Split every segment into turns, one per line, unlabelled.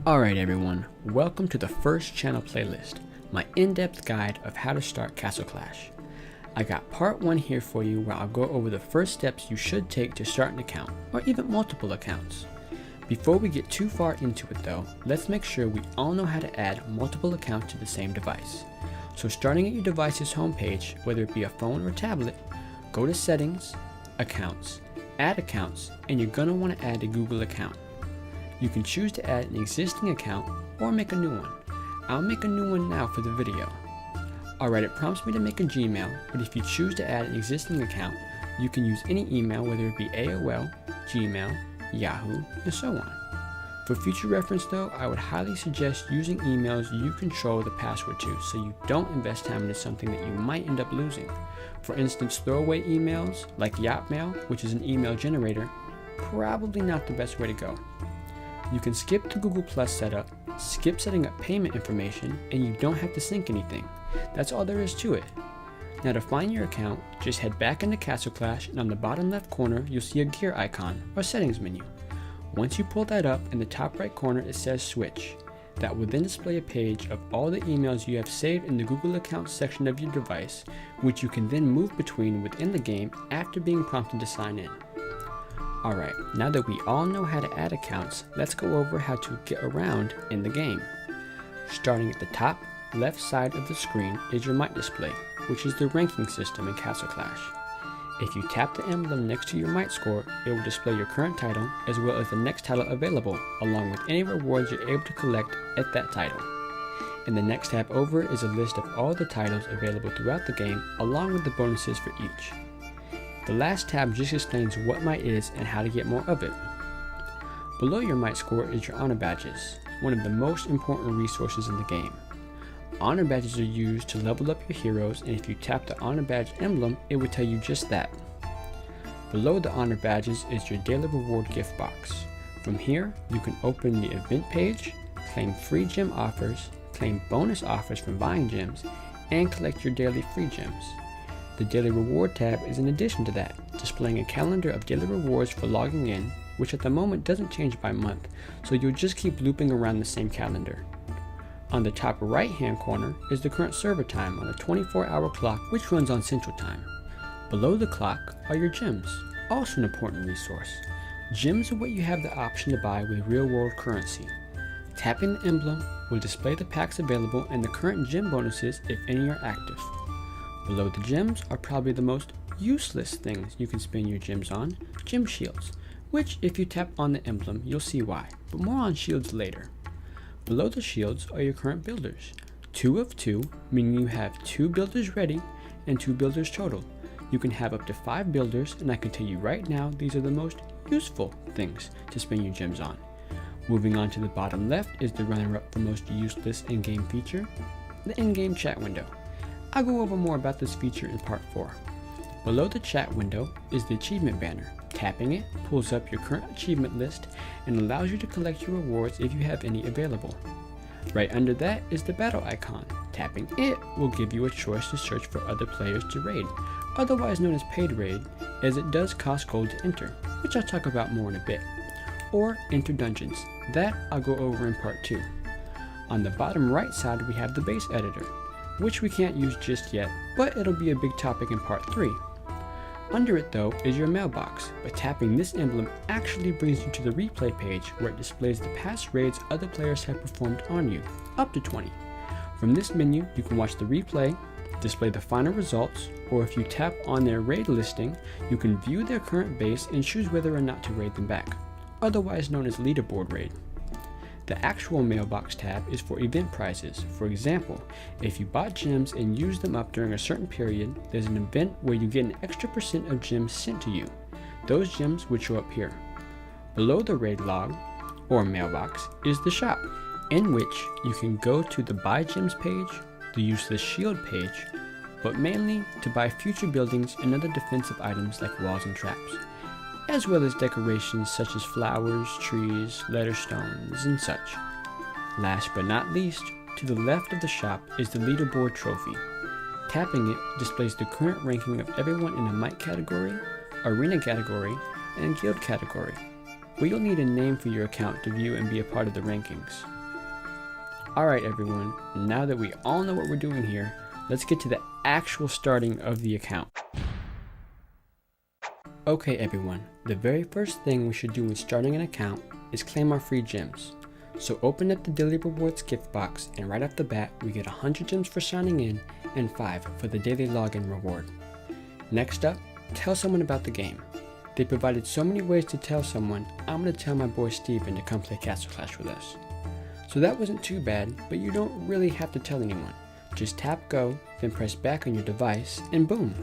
Alright everyone, welcome to the first channel playlist, my in-depth guide of how to start Castle Clash. I got part 1 here for you where I'll go over the first steps you should take to start an account, or even multiple accounts. Before we get too far into it though, let's make sure we all know how to add multiple accounts to the same device. So starting at your device's homepage, whether it be a phone or tablet, go to Settings, Accounts, Add Accounts, and you're going to want to add a Google account. You can choose to add an existing account or make a new one. I'll make a new one now for the video. Alright, it prompts me to make a Gmail, but if you choose to add an existing account, you can use any email, whether it be AOL, Gmail, Yahoo, and so on. For future reference though, I would highly suggest using emails you control the password to so you don't invest time into something that you might end up losing. For instance, throwaway emails like Yotmail, which is an email generator, probably not the best way to go. You can skip the Google Plus setup, skip setting up payment information, and you don't have to sync anything. That's all there is to it. Now to find your account, just head back into Castle Clash, and on the bottom left corner you'll see a gear icon or settings menu. Once you pull that up, in the top right corner it says Switch. That will then display a page of all the emails you have saved in the Google Accounts section of your device, which you can then move between within the game after being prompted to sign in. Alright, now that we all know how to add accounts, let's go over how to get around in the game. Starting at the top left side of the screen is your might display, which is the ranking system in Castle Clash. If you tap the emblem next to your might score, it will display your current title as well as the next title available, along with any rewards you're able to collect at that title. In the next tab over is a list of all the titles available throughout the game, along with the bonuses for each. The last tab just explains what might is and how to get more of it. Below your might score is your honor badges, one of the most important resources in the game. Honor badges are used to level up your heroes, and if you tap the honor badge emblem, it will tell you just that. Below the honor badges is your daily reward gift box. From here, you can open the event page, claim free gem offers, claim bonus offers from buying gems, and collect your daily free gems. The daily reward tab is in addition to that, displaying a calendar of daily rewards for logging in, which at the moment doesn't change by month, so you'll just keep looping around the same calendar. On the top right hand corner is the current server time on a 24-hour clock which runs on Central Time. Below the clock are your gems, also an important resource. Gems are what you have the option to buy with real world currency. Tapping the emblem will display the packs available and the current gem bonuses if any are active. Below the gems are probably the most useless things you can spend your gems on, gem shields, which if you tap on the emblem you'll see why, but more on shields later. Below the shields are your current builders, 2 of 2, meaning you have 2 builders ready and 2 builders total. You can have up to 5 builders, and I can tell you right now these are the most useful things to spend your gems on. Moving on to the bottom left is the runner-up for most useless in-game feature, the in-game chat window. I'll go over more about this feature in part 4. Below the chat window is the achievement banner. Tapping it pulls up your current achievement list and allows you to collect your rewards if you have any available. Right under that is the battle icon. Tapping it will give you a choice to search for other players to raid, otherwise known as paid raid, as it does cost gold to enter, which I'll talk about more in a bit. Or enter dungeons. That I'll go over in part 2. On the bottom right side we have the base editor, which we can't use just yet, but it'll be a big topic in part 3. Under it though is your mailbox, but tapping this emblem actually brings you to the replay page where it displays the past raids other players have performed on you, up to 20. From this menu you can watch the replay, display the final results, or if you tap on their raid listing, you can view their current base and choose whether or not to raid them back, otherwise known as leaderboard raid. The actual mailbox tab is for event prizes. For example, if you bought gems and used them up during a certain period, there's an event where you get an extra % of gems sent to you. Those gems would show up here. Below the raid log, or mailbox, is the shop, in which you can go to the buy gems page, the useless shield page, but mainly to buy future buildings and other defensive items like walls and traps, as well as decorations such as flowers, trees, letter stones, and such. Last but not least, to the left of the shop is the leaderboard trophy. Tapping it displays the current ranking of everyone in the might category, arena category, and guild category. but you'll need a name for your account to view and be a part of the rankings. Alright everyone, now that we all know what we're doing here, let's get to the actual starting of the account. Okay everyone, the very first thing we should do when starting an account is claim our free gems. So open up the daily rewards gift box, and right off the bat we get 100 gems for signing in and 5 for the daily login reward. Next up, tell someone about the game. They provided so many ways to tell someone, I'm going to tell my boy Steven to come play Castle Clash with us. So that wasn't too bad, but you don't really have to tell anyone. Just tap go, then press back on your device, and boom!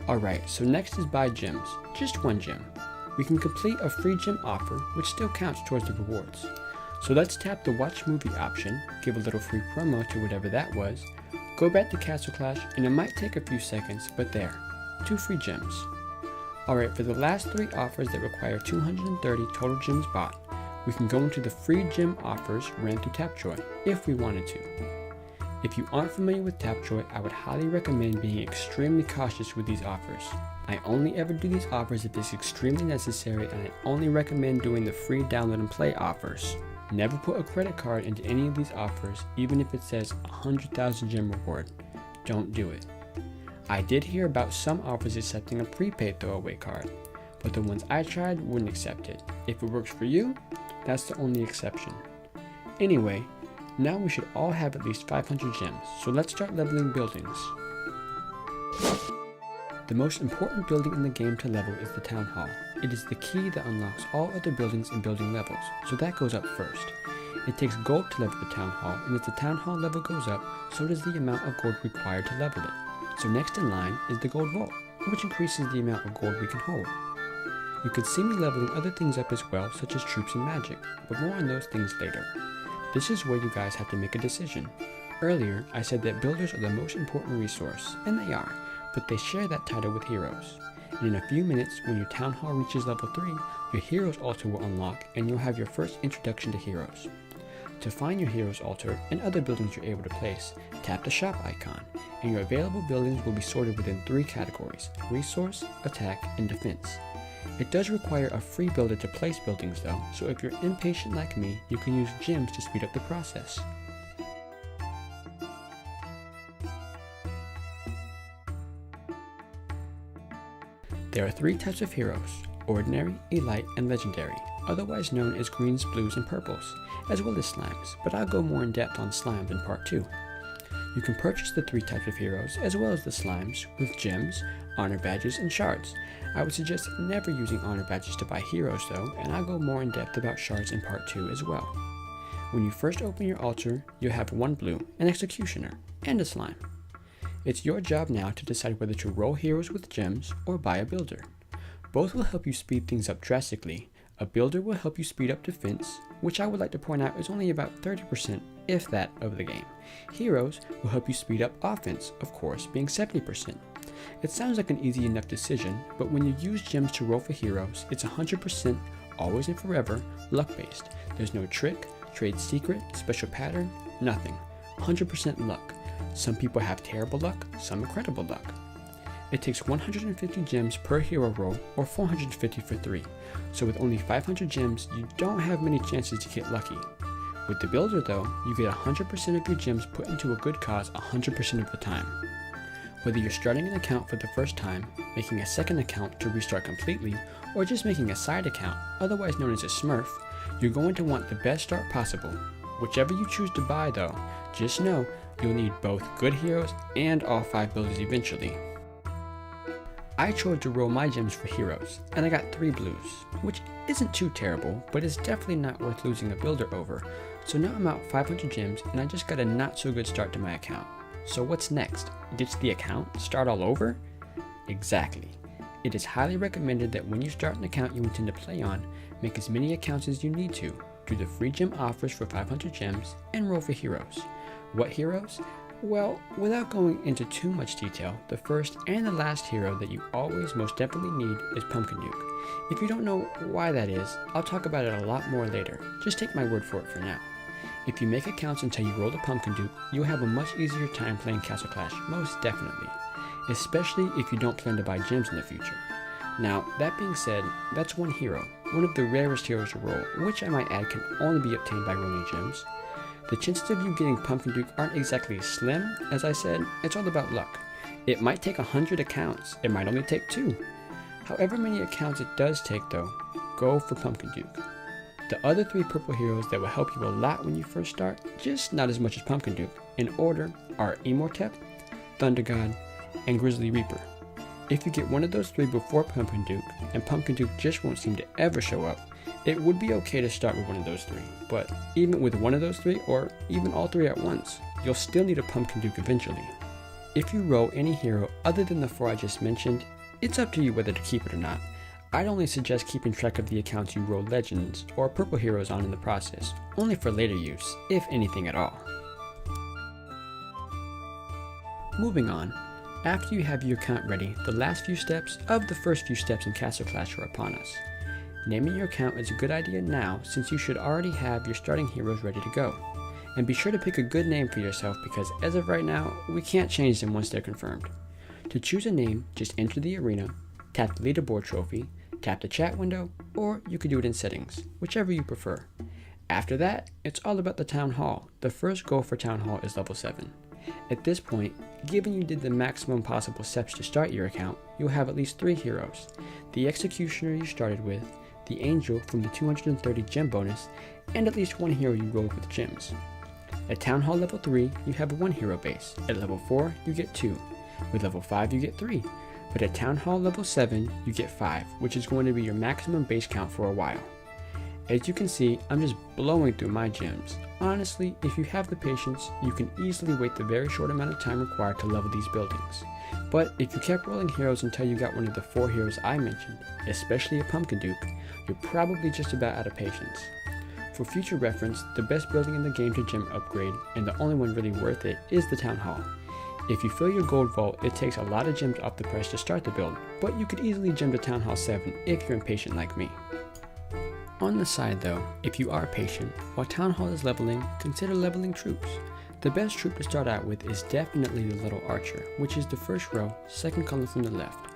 Alright, so next is buy gems, just 1 gem. We can complete a free gem offer, which still counts towards the rewards. So let's tap the watch movie option, give a little free promo to whatever that was, go back to Castle Clash, and it might take a few seconds, but there, 2 free gems. Alright, for the last 3 offers that require 230 total gems bought, we can go into the free gem offers ran through Tapjoy, if we wanted to. If you aren't familiar with Tapjoy, I would highly recommend being extremely cautious with these offers. I only ever do these offers if it's extremely necessary, and I only recommend doing the free download and play offers. Never put a credit card into any of these offers, even if it says 100,000 gem reward. Don't do it. I did hear about some offers accepting a prepaid throwaway card, but the ones I tried wouldn't accept it. If it works for you, that's the only exception. Anyway, now we should all have at least 500 gems, so let's start leveling buildings. The most important building in the game to level is the Town Hall. It is the key that unlocks all other buildings and building levels, so that goes up first. It takes gold to level the Town Hall, and as the Town Hall level goes up, so does the amount of gold required to level it. So next in line is the Gold Vault, which increases the amount of gold we can hold. You could see me leveling other things up as well, such as troops and magic, but more on those things later. This is where you guys have to make a decision. Earlier, I said that builders are the most important resource, and they are, but they share that title with heroes. And in a few minutes, when your Town Hall reaches level 3, your Heroes Altar will unlock, and you'll have your first introduction to heroes. To find your Heroes Altar and other buildings you're able to place, tap the shop icon, and your available buildings will be sorted within 3 categories: resource, attack, and defense. It does require a free builder to place buildings though, so if you're impatient like me, you can use gems to speed up the process. There are 3 types of heroes: ordinary, elite, and legendary, otherwise known as greens, blues, and purples, as well as slimes, but I'll go more in depth on slimes in part 2. You can purchase the 3 types of heroes, as well as the slimes, with gems, honor badges, and shards. I would suggest never using honor badges to buy heroes though, and I'll go more in depth about shards in part 2 as well. When you first open your altar, you'll have 1 blue, an executioner, and a slime. It's your job now to decide whether to roll heroes with gems or buy a builder. Both will help you speed things up drastically. A builder will help you speed up defense, which I would like to point out is only about 30%, if that, of the game. Heroes will help you speed up offense, of course, being 70%. It sounds like an easy enough decision, but when you use gems to roll for heroes, it's 100%, always and forever, luck-based. There's no trick, trade secret, special pattern, nothing. 100% luck. Some people have terrible luck, some incredible luck. It takes 150 gems per hero roll, or 450 for 3, so with only 500 gems, you don't have many chances to get lucky. With the builder though, you get 100% of your gems put into a good cause 100% of the time. Whether you're starting an account for the first time, making a second account to restart completely, or just making a side account, otherwise known as a smurf, you're going to want the best start possible. Whichever you choose to buy though, just know you'll need both good heroes and all 5 builders eventually. I chose to roll my gems for heroes, and I got 3 blues, which isn't too terrible, but it's definitely not worth losing a builder over. So now I'm out 500 gems, and I just got a not so good start to my account. So what's next? Ditch the account? Start all over? Exactly. It is highly recommended that when you start an account you intend to play on, make as many accounts as you need to, do the free gem offers for 500 gems, and roll for heroes. What heroes? Well, without going into too much detail, the first and the last hero that you always most definitely need is Pumpkin Duke. If you don't know why that is, I'll talk about it a lot more later. Just take my word for it for now. If you make accounts until you roll the Pumpkin Duke, you'll have a much easier time playing Castle Clash, most definitely. Especially if you don't plan to buy gems in the future. Now, that being said, that's one hero, one of the rarest heroes to roll, which I might add can only be obtained by rolling gems. The chances of you getting Pumpkin Duke aren't exactly slim. As I said, it's all about luck. It might take 100 accounts, it might only take 2. However many accounts it does take though, go for Pumpkin Duke. The other 3 purple heroes that will help you a lot when you first start, just not as much as Pumpkin Duke, in order are Immortep, Thunder God, and Grizzly Reaper. If you get one of those 3 before Pumpkin Duke, and Pumpkin Duke just won't seem to ever show up, it would be okay to start with one of those 3, but even with one of those 3, or even all 3 at once, you'll still need a Pumpkin Duke eventually. If you roll any hero other than the 4 I just mentioned, it's up to you whether to keep it or not. I'd only suggest keeping track of the accounts you roll legends or purple heroes on in the process, only for later use, if anything at all. Moving on, after you have your account ready, the last few steps of the first few steps in Castle Clash are upon us. Naming your account is a good idea now since you should already have your starting heroes ready to go. And be sure to pick a good name for yourself because as of right now, we can't change them once they're confirmed. To choose a name, just enter the arena, tap the leaderboard trophy, tap the chat window, or you could do it in settings, whichever you prefer. After that, it's all about the Town Hall. The first goal for Town Hall is level 7. At this point, given you did the maximum possible steps to start your account, you'll have at least 3 heroes. The Executioner you started with, the Angel from the 230 gem bonus, and at least 1 hero you rolled with gems. At Town Hall level 3, you have a 1 hero base. At level 4, you get 2. With level 5, you get 3. But at Town Hall level 7, you get 5, which is going to be your maximum base count for a while. As you can see, I'm just blowing through my gems. Honestly, if you have the patience, you can easily wait the very short amount of time required to level these buildings. But if you kept rolling heroes until you got one of the 4 heroes I mentioned, especially a Pumpkin Duke, you're probably just about out of patience. For future reference, the best building in the game to gem upgrade, and the only one really worth it, is the Town Hall. If you fill your gold vault, it takes a lot of gems off the price to start the build, but you could easily gem to Town Hall 7 if you're impatient like me. On the side though, if you are patient, while Town Hall is leveling, consider leveling troops. The best troop to start out with is definitely the Little Archer, which is the first row, second column from the left.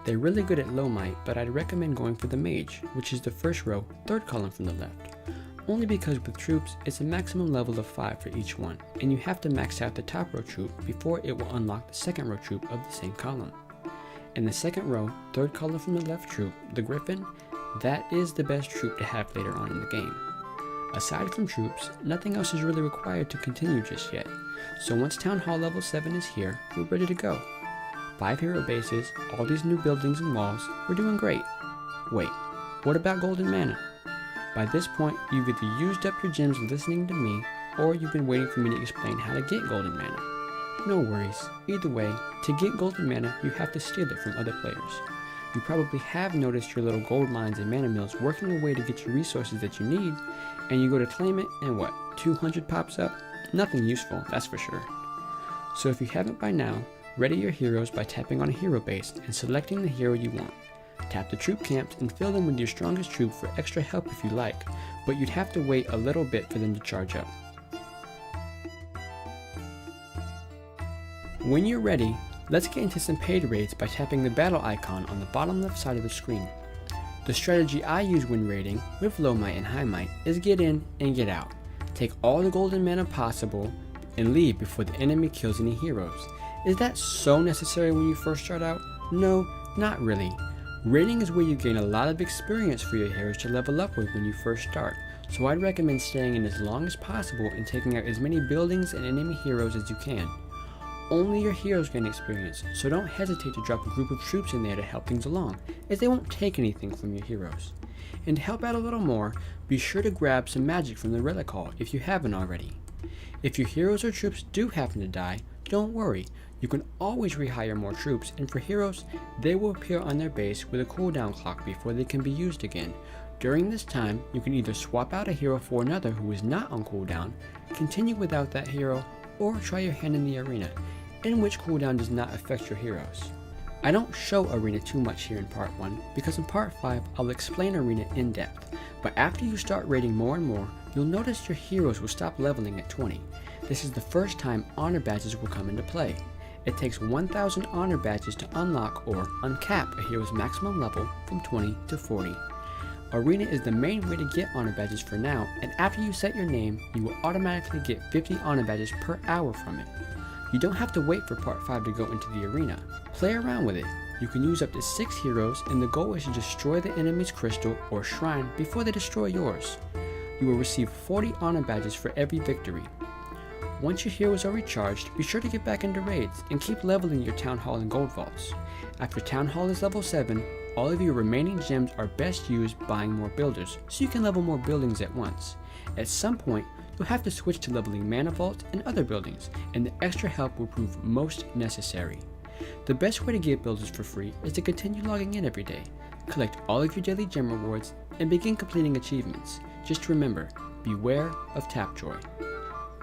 They're really good at low might, but I'd recommend going for the Mage, which is the first row, third column from the left. Only because with troops, it's a maximum level of 5 for each one, and you have to max out the top row troop before it will unlock the second row troop of the same column. In the second row, third column from the left troop, the Griffin, that is the best troop to have later on in the game. Aside from troops, nothing else is really required to continue just yet, so once Town Hall level 7 is here, we're ready to go. 5 hero bases, all these new buildings and walls, we're doing great. Wait, what about golden mana? By this point, you've either used up your gems listening to me, or you've been waiting for me to explain how to get golden mana. No worries, either way, to get golden mana, you have to steal it from other players. You probably have noticed your little gold mines and mana mills working away to get you resources that you need, and you go to claim it, and what, 200 pops up? Nothing useful, that's for sure. So if you haven't by now, ready your heroes by tapping on a hero base and selecting the hero you want. Tap the troop camps and fill them with your strongest troop for extra help if you like, but you'd have to wait a little bit for them to charge up. When you're ready, let's get into some paid raids by tapping the battle icon on the bottom left side of the screen. The strategy I use when raiding, with low might and high might, is get in and get out. Take all the golden mana possible, and leave before the enemy kills any heroes. Is that so necessary when you first start out? No, not really. Raiding is where you gain a lot of experience for your heroes to level up with when you first start, so I'd recommend staying in as long as possible and taking out as many buildings and enemy heroes as you can. Only your heroes gain experience, so don't hesitate to drop a group of troops in there to help things along, as they won't take anything from your heroes. And to help out a little more, be sure to grab some magic from the relic hall if you haven't already. If your heroes or troops do happen to die, don't worry, you can always rehire more troops, and for heroes, they will appear on their base with a cooldown clock before they can be used again. During this time, you can either swap out a hero for another who is not on cooldown, continue without that hero, or try your hand in the arena, in which cooldown does not affect your heroes. I don't show arena too much here in part 1, because in part 5 I'll explain arena in depth, but after you start raiding more and more, you'll notice your heroes will stop leveling at 20. This is the first time honor badges will come into play. It takes 1,000 honor badges to unlock or uncap a hero's maximum level from 20 to 40. Arena is the main way to get honor badges for now, and after you set your name, you will automatically get 50 honor badges per hour from it. You don't have to wait for part 5 to go into the arena. Play around with it. You can use up to 6 heroes, and the goal is to destroy the enemy's crystal or shrine before they destroy yours. You will receive 40 honor badges for every victory. Once your heroes are recharged, be sure to get back into raids and keep leveling your Town Hall and Gold Vaults. After Town Hall is level 7, all of your remaining gems are best used buying more builders, so you can level more buildings at once. At some point, you'll have to switch to leveling Mana Vault and other buildings, and the extra help will prove most necessary. The best way to get builders for free is to continue logging in every day, collect all of your daily gem rewards, and begin completing achievements. Just remember, beware of Tapjoy.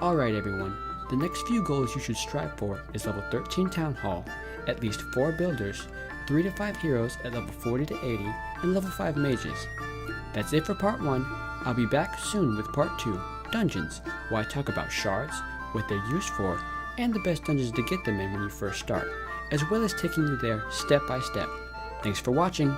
Alright everyone, the next few goals you should strive for is level 13 Town Hall, at least 4 builders, 3 to 5 heroes at level 40 to 80, and level 5 mages. That's it for part 1. I'll be back soon with part 2, Dungeons, where I talk about shards, what they're used for, and the best dungeons to get them in when you first start, as well as taking you there step by step. Thanks for watching!